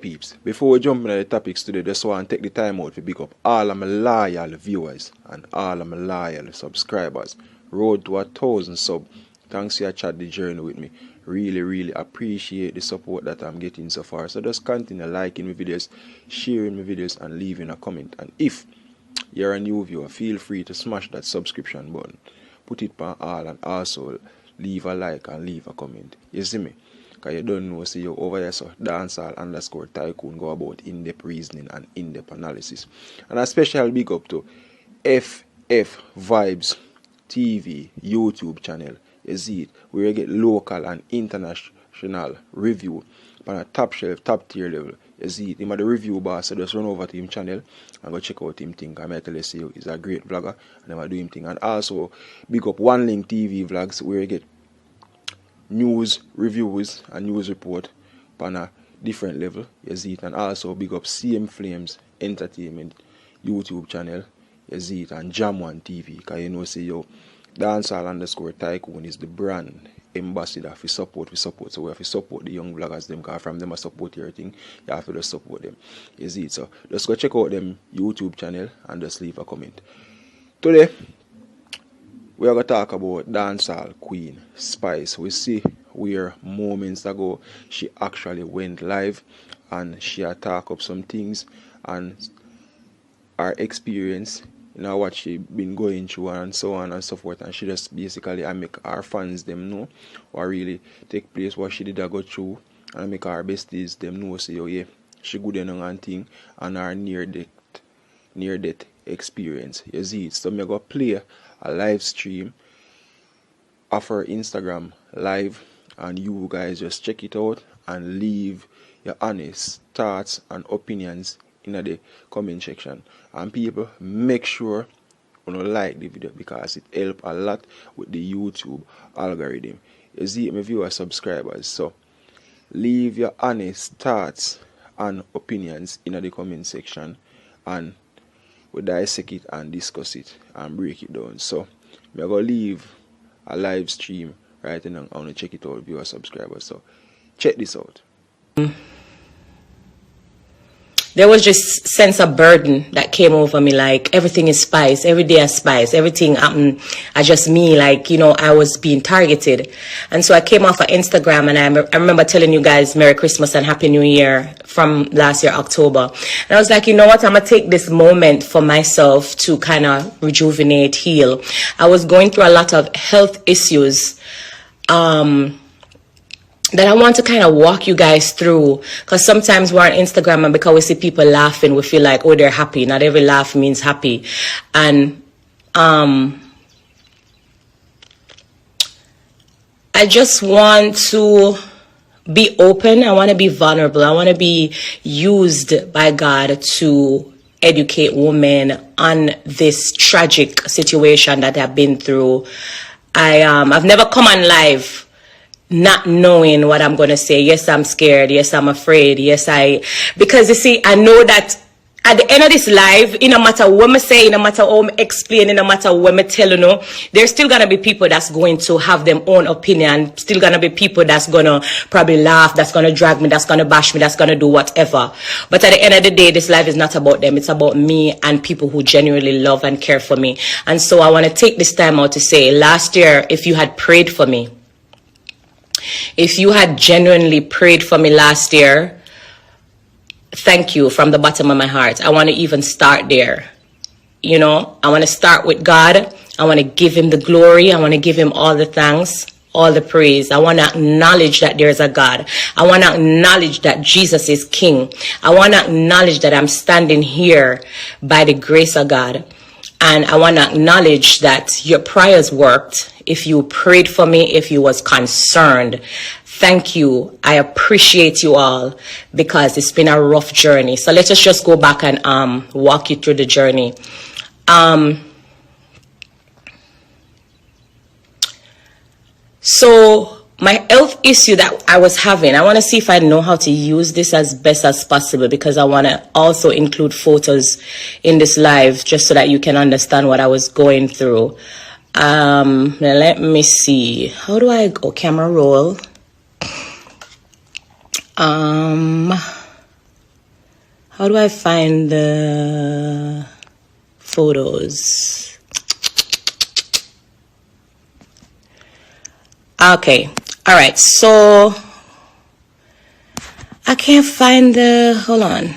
Peeps, before we jump into the topics today, just want to take the time out to pick up all of my loyal viewers and all of my loyal subscribers. Road to 1,000 sub. Thanks for your chat the journey with me. Really appreciate the support that I'm getting so far. So just continue liking my videos, sharing my videos, and leaving a comment. And if you're a new viewer, feel free to smash that subscription button. Put it on all and also leave a like and leave a comment. You see me? Because you don't know, see you over here, so dancehall_tycoon go about in-depth reasoning and in-depth analysis. And a special big up to FF Vibes TV YouTube channel. You see it, where you get local and international review on a top shelf, top tier level. You see it, him at the review boss, so just run over to him channel and go check out him thing. I might tell you, see, he's a great vlogger and I do him thing. And also big up One Link TV vlogs, where you get news reviews and news report on a different level. You see it. And also big up CM Flames Entertainment YouTube channel. You see it. And Jam One TV, because you know, say yo, dancehall_tycoon is the brand ambassador for support. So we have to support the young vloggers them, because from them I support everything. You have to just support them. You see it. So just go check out them YouTube channel and just leave a comment. Today we are going to talk about dancehall queen Spice. We see where moments ago she actually went live and she had talked up some things and her experience, you know, what she been going through and so on and so forth. And she just basically make our fans them know what really take place, what she did go through, and make our besties them know, say, oh yeah, she good enough and thing, and her near death experience. You see it. So I'm going to play a live stream of her Instagram live, and you guys just check it out and leave your honest thoughts and opinions in the comment section. And people, make sure you like the video, because it helps a lot with the YouTube algorithm. You see it, my viewers, subscribers. So leave your honest thoughts and opinions in the comment section, and we dissect it and discuss it and break it down. So I'm going to leave a live stream right now. I want to check it out, viewer subscribers. So check this out. There was just sense of burden that came over me, like everything is Spice, every day is Spice, everything happened as just me, like, you know, I was being targeted. And so I came off of Instagram, and I remember telling you guys Merry Christmas and Happy New Year from last year, October. And I was like, you know what, I'm going to take this moment for myself to kind of rejuvenate, heal. I was going through a lot of health issues, that I want to kind of walk you guys through, because sometimes we're on Instagram and because we see people laughing, we feel like, oh, they're happy. Not every laugh means happy. And I just want to be open. I want to be vulnerable. I want to be used by God to educate women on this tragic situation that I've been through. I've never come on live not knowing what I'm going to say. Yes, I'm scared. Yes, I'm afraid. Because you see, I know that at the end of this live, no matter what I say, no matter how I explain, no matter what I tell you, there's still going to be people that's going to have their own opinion. Still going to be people that's going to probably laugh, that's going to drag me, that's going to bash me, that's going to do whatever. But at the end of the day, this life is not about them. It's about me and people who genuinely love and care for me. And so I want to take this time out to say, last year, if you had prayed for me, if you had genuinely prayed for me last year, thank you from the bottom of my heart. I want to even start there. You know, I want to start with God. I want to give him the glory. I want to give him all the thanks, all the praise. I want to acknowledge that there's a God. I want to acknowledge that Jesus is King. I want to acknowledge that I'm standing here by the grace of God. And I want to acknowledge that your prayers worked. If you prayed for me, if you was concerned, thank you. I appreciate you all, because it's been a rough journey. So let us just go back and walk you through the journey. So my health issue that I was having, I want to see if I know how to use this as best as possible, because I want to also include photos in this live just so that you can understand what I was going through. Now let me see. How do I go? Camera roll. how do I find the photos? Okay. All right. So I can't find the, hold on.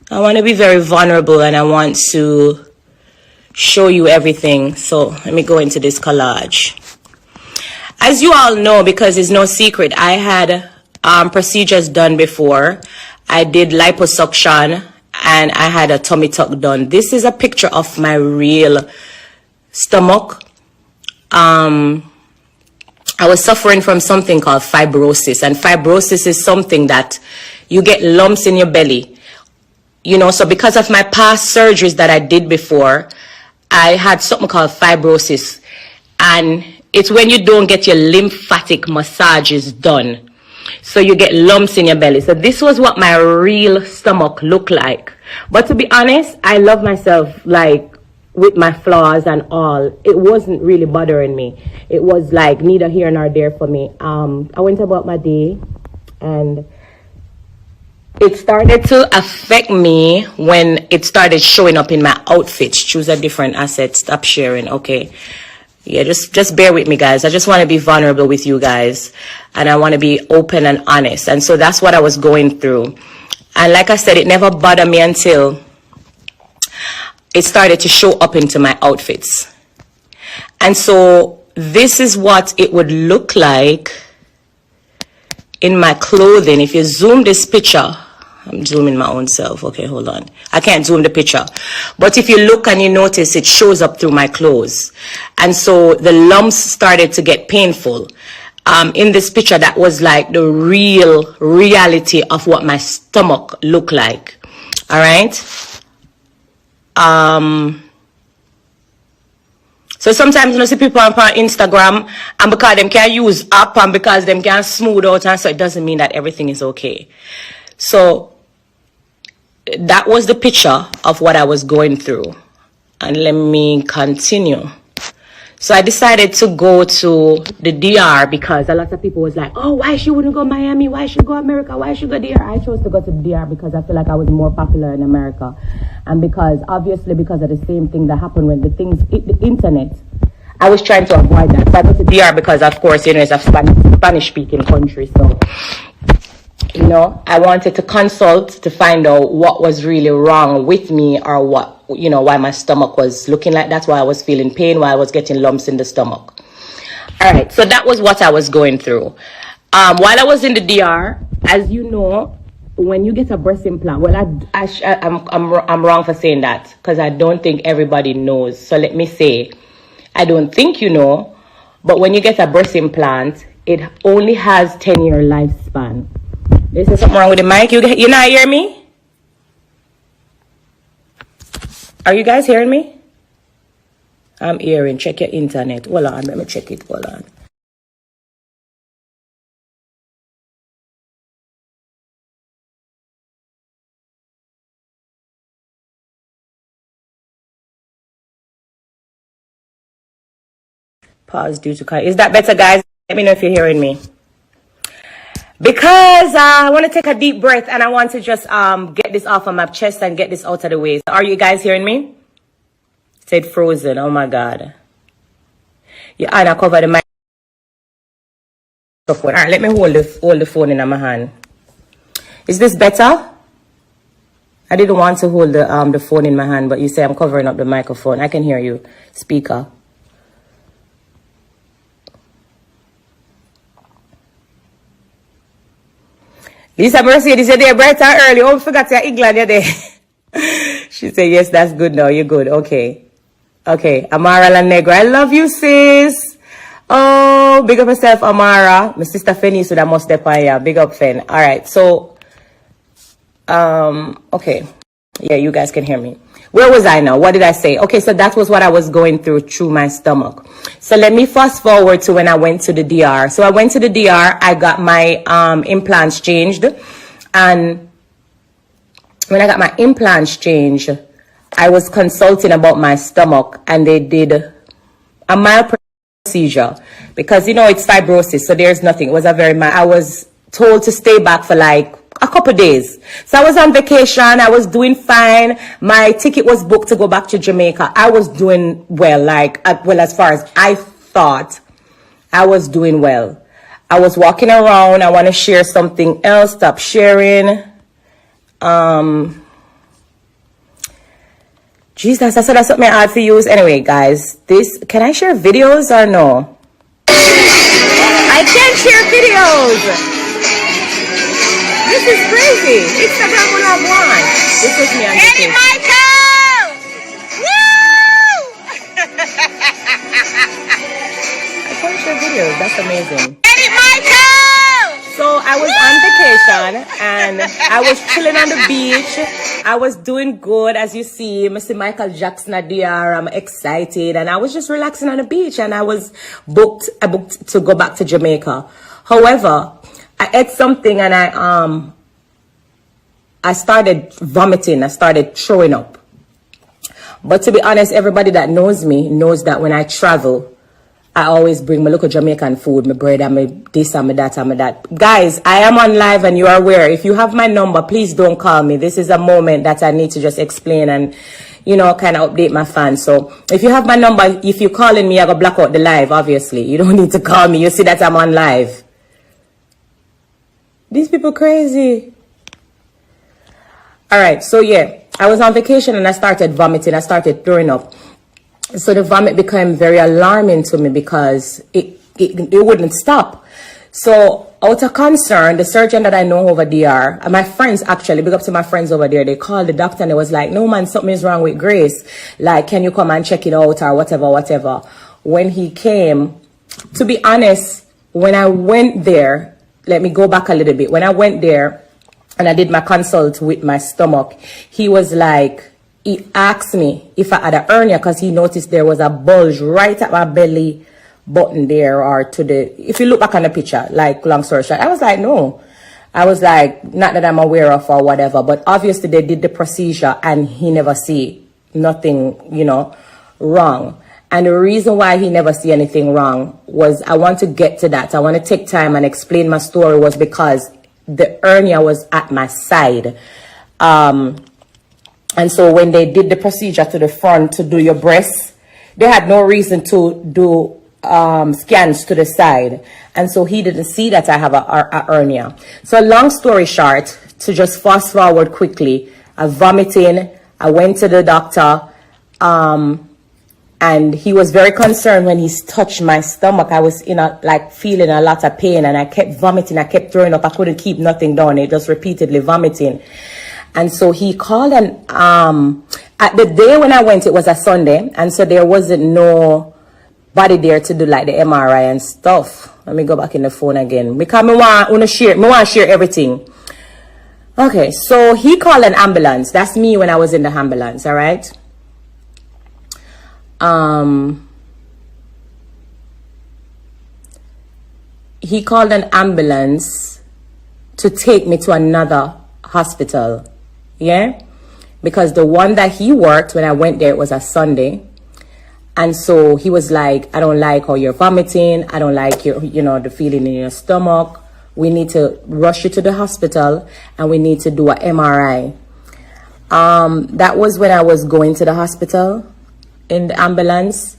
I want to be very vulnerable and I want to show you everything. So let me go into this collage. As you all know, because it's no secret, I had procedures done before. I did liposuction and I had a tummy tuck done. This is a picture of my real stomach. I was suffering from something called fibrosis, and fibrosis is something that you get lumps in your belly. You know, so because of my past surgeries that I did before, I had something called fibrosis, and it's when you don't get your lymphatic massages done. So you get lumps in your belly. So this was what my real stomach looked like. But to be honest, I love myself, like, with my flaws and all. It wasn't really bothering me. It was like neither here nor there for me. I went about my day and it started to affect me when it started showing up in my outfits. Choose a different asset. Stop sharing. Okay. Yeah, just bear with me, guys. I just want to be vulnerable with you guys. And I want to be open and honest. And so that's what I was going through. And like I said, it never bothered me until it started to show up into my outfits. And so this is what it would look like in my clothing. If you zoom this picture, I'm zooming my own self. Okay, hold on. I can't zoom the picture. But if you look and you notice, it shows up through my clothes. And so the lumps started to get painful. In this picture, that was like the real reality of what my stomach looked like. All right? So sometimes you know, see people on Instagram, and because them can use app and because them can smooth out, and so it doesn't mean that everything is okay. So that was the picture of what I was going through. And let me continue. So I decided to go to the DR because a lot of people was like, oh, why she wouldn't go Miami? Why she go America? Why she go DR? I chose to go to the DR because I feel like I was more popular in America. And because, obviously, because of the same thing that happened when the internet, I was trying to avoid that. So I go to DR because, of course, you know, it's a Spanish-speaking country. So, you know, I wanted to consult to find out what was really wrong with me or what, you know, why my stomach was looking like that, why I was feeling pain, why I was getting lumps in the stomach. All right, so that was what I was going through. While I was in the DR, as you know, when you get a breast implant, well, I'm wrong for saying that because I don't think everybody knows. So let me say, I don't think you know, but when you get a breast implant, it only has 10-year lifespan. Is there something wrong with the mic? You not hear me? Are you guys hearing me? I'm hearing. Check your internet. Hold on. Let me check it. Hold on. Pause due to... Is that better, guys? Let me know if you're hearing me. Because I want to take a deep breath and I want to just get this off of my chest and get this out of the way. Are you guys hearing me? It said frozen. Oh my God. Yeah, and I cover the microphone. All right, let me hold the phone in my hand. Is this better? I didn't want to hold the phone in my hand, but you say I'm covering up the microphone. I can hear you. Speaker. Lisa Mercedes, you're there bright and early. Oh, I forgot you're England, you're there. She said, yes, that's good now. You're good. Okay. Okay. Amara La Negra. I love you, sis. Oh, big up yourself, Amara. My sister Fenny, so that must step on ya. Big up, Fen. All right. So, okay. Yeah, you guys can hear me. Where was I now? What did I say? Okay, so that was what I was going through my stomach. So let me fast forward to when I went to the DR. So I went to the DR. I got my implants changed. And when I got my implants changed, I was consulting about my stomach. And they did a mild procedure. Because, you know, it's fibrosis, so there's nothing. It was a very mild. I was told to stay back for like a couple days. So I was on vacation. I was doing fine. My ticket was booked to go back to Jamaica. I was doing well, as far as I thought, I was doing well. I was walking around. I want to share something else. Stop sharing. Jesus, I said that's something I had to use. Anyway, guys, can I share videos or no? I can't share videos. This is crazy. Instagram will have one. This is me on Eddie Michael! Woo! I can't share videos. That's amazing. Eddie Michael! So I was on vacation and I was chilling on the beach. I was doing good, as you see. I see Michael Jackson at DR. I'm excited, and I was just relaxing on the beach. And I booked to go back to Jamaica. However, I ate something and I started vomiting. I started throwing up. But to be honest, everybody that knows me knows that when I travel, I always bring my local Jamaican food, my bread, and my this and my that and my that. Guys, I am on live and you are aware. If you have my number, please don't call me. This is a moment that I need to just explain and, you know, kind of update my fans. So if you have my number, if you're calling me, I go block out the live, obviously. You don't need to call me. You see that I'm on live. These people crazy. All right, so yeah, I was on vacation and I started vomiting. I started throwing up. So the vomit became very alarming to me because it wouldn't stop. So out of concern, the surgeon that I know over there, and my friends actually, big up to my friends over there, they called the doctor and they was like, no man, something is wrong with Grace. Like, can you come and check it out or whatever. When he came, to be honest, when I went there, let me go back a little bit. When I went there and I did my consult with my stomach, he was like, he asked me if I had a hernia because he noticed there was a bulge right at my belly button there, or if you look back on the picture, like, long story short, I was like, no. I was like, not that I'm aware of or whatever, but obviously they did the procedure and he never see nothing, you know, wrong. And the reason why he never see anything wrong was, I want to get to that. I want to take time and explain my story, was because the hernia was at my side. And so when they did the procedure to the front to do your breasts, they had no reason to do scans to the side. And so he didn't see that I have a hernia. So long story short, to just fast forward quickly, I vomiting. I went to the doctor. And he was very concerned when he touched my stomach. I was feeling a lot of pain, and I kept vomiting. I kept throwing up. I couldn't keep nothing down. It just repeatedly vomiting. And so he called, and at the day when I went, it was a Sunday, and so there wasn't nobody there to do like the MRI and stuff. Let me go back in the phone again because I want to share everything. Okay, so he called an ambulance. That's me when I was in the ambulance. All right. He called an ambulance to take me to another hospital. Yeah, because the one that he worked when I went there, it was a Sunday. And so he was like, I don't like how you're vomiting. I don't like your, the feeling in your stomach. We need to rush you to the hospital and we need to do a MRI. That was when I was going to the hospital in the ambulance.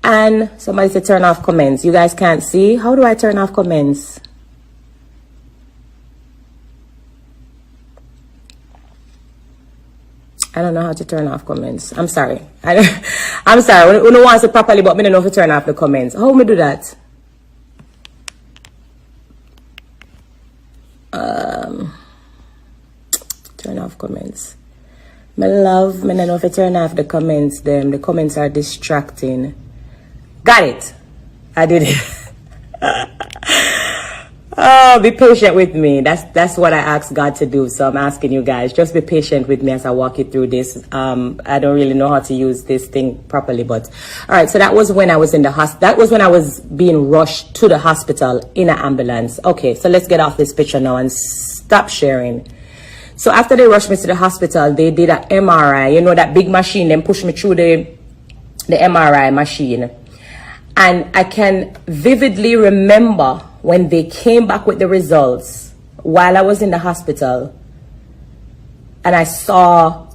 And somebody said turn off comments. You guys can't see. How do I turn off comments? I don't know how to turn off comments. I'm sorry. I'm sorry. When no wants it properly, but I don't know how to turn off the comments. How do I do that? Turn off comments. My love, I don't know if I turn off the comments. The comments are distracting. Got it. I did it. Oh, be patient with me. That's what I asked God to do. So I'm asking you guys, just be patient with me as I walk you through this. I don't really know how to use this thing properly, but all right. So that was when I was in the hospital. That was when I was being rushed to the hospital in an ambulance. Okay, so let's get off this picture now and stop sharing. So after they rushed me to the hospital, they did an MRI. You know, that big machine, then pushed me through the MRI machine. And I can vividly remember when they came back with the results. while I was in the hospital and I saw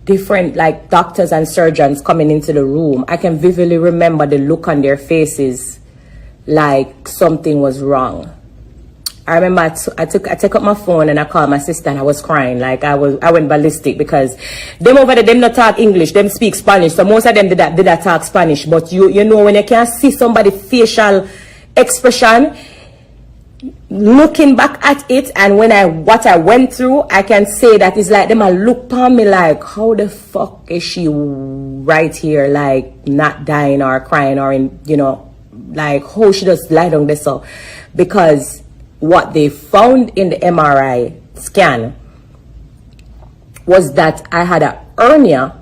different like doctors and surgeons coming into the room, I can vividly remember the look on their faces like something was wrong. I remember I took up my phone and I called my sister and I was crying. Like I went ballistic because them over there, them not talk English, them speak Spanish. So most of them did that talk Spanish. But you know when you can't see somebody's facial expression, looking back at it, and what I went through, I can say that it's like them a look upon me like, how the fuck is she right here, like not dying or crying or in, you know, like how she just lie down there. So because what they found in the MRI scan was that I had a hernia.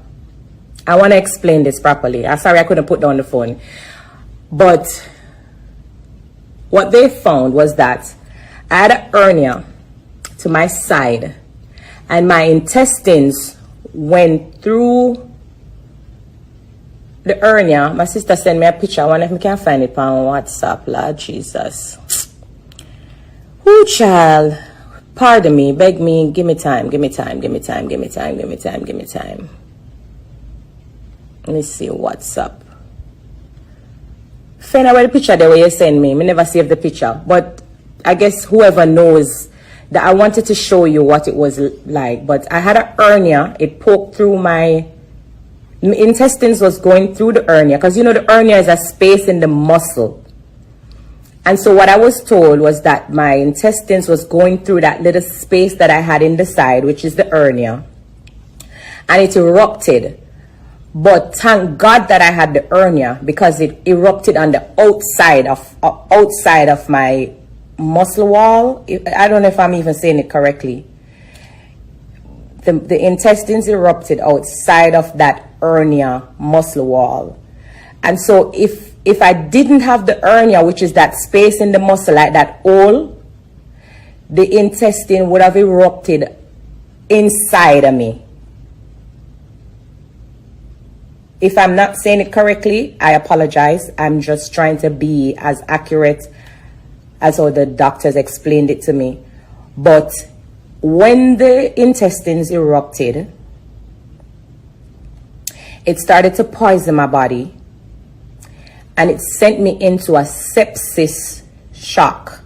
I want to explain this properly. I'm sorry I couldn't put down the phone. But what they found was that I had a hernia to my side and my intestines went through the hernia. My sister sent me a picture. I wonder if I can find it on WhatsApp. Lord Jesus. Ooh, child. Pardon me. Beg me. Give me time. Give me time. Give me time. Give me time. Give me time. Give me time. Let me see WhatsApp. Find out where the picture there where you send me. I never saved the picture. But I guess whoever knows that I wanted to show you what it was like. But I had a hernia. It poked through my intestines was going through the hernia. Because you know the hernia is a space in the muscle. And so what I was told was that my intestines was going through that little space that I had in the side, which is the hernia. And it erupted. But thank God that I had the hernia because it erupted on the outside of my muscle wall. I don't know if I'm even saying it correctly. The intestines erupted outside of that hernia muscle wall. And so if I didn't have the hernia, which is that space in the muscle, like that hole, the intestine would have erupted inside of me. If I'm not saying it correctly, I apologize. I'm just trying to be as accurate as how the doctors explained it to me. But when the intestines erupted, it started to poison my body. And it sent me into a sepsis shock.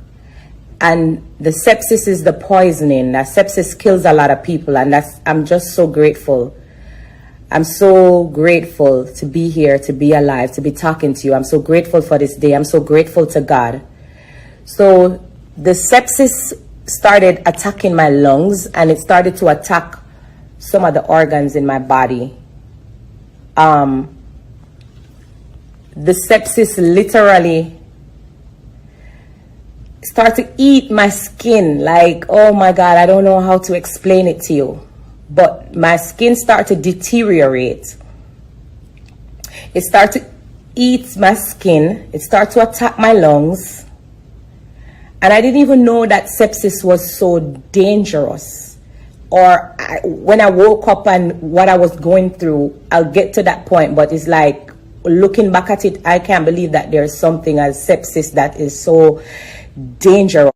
And the sepsis is the poisoning. That sepsis kills a lot of people. And I'm just so grateful. I'm so grateful to be here, to be alive, to be talking to you. I'm so grateful for this day. I'm so grateful to God. So the sepsis started attacking my lungs and it started to attack some of the organs in my body. The sepsis literally started to eat my skin. Like, oh my God, I don't know how to explain it to you. But my skin started to deteriorate. It started to eat my skin. It started to attack my lungs. And I didn't even know that sepsis was so dangerous. Or when I woke up and what I was going through, I'll get to that point. But it's like, looking back at it, I can't believe that there's something as sepsis that is so dangerous.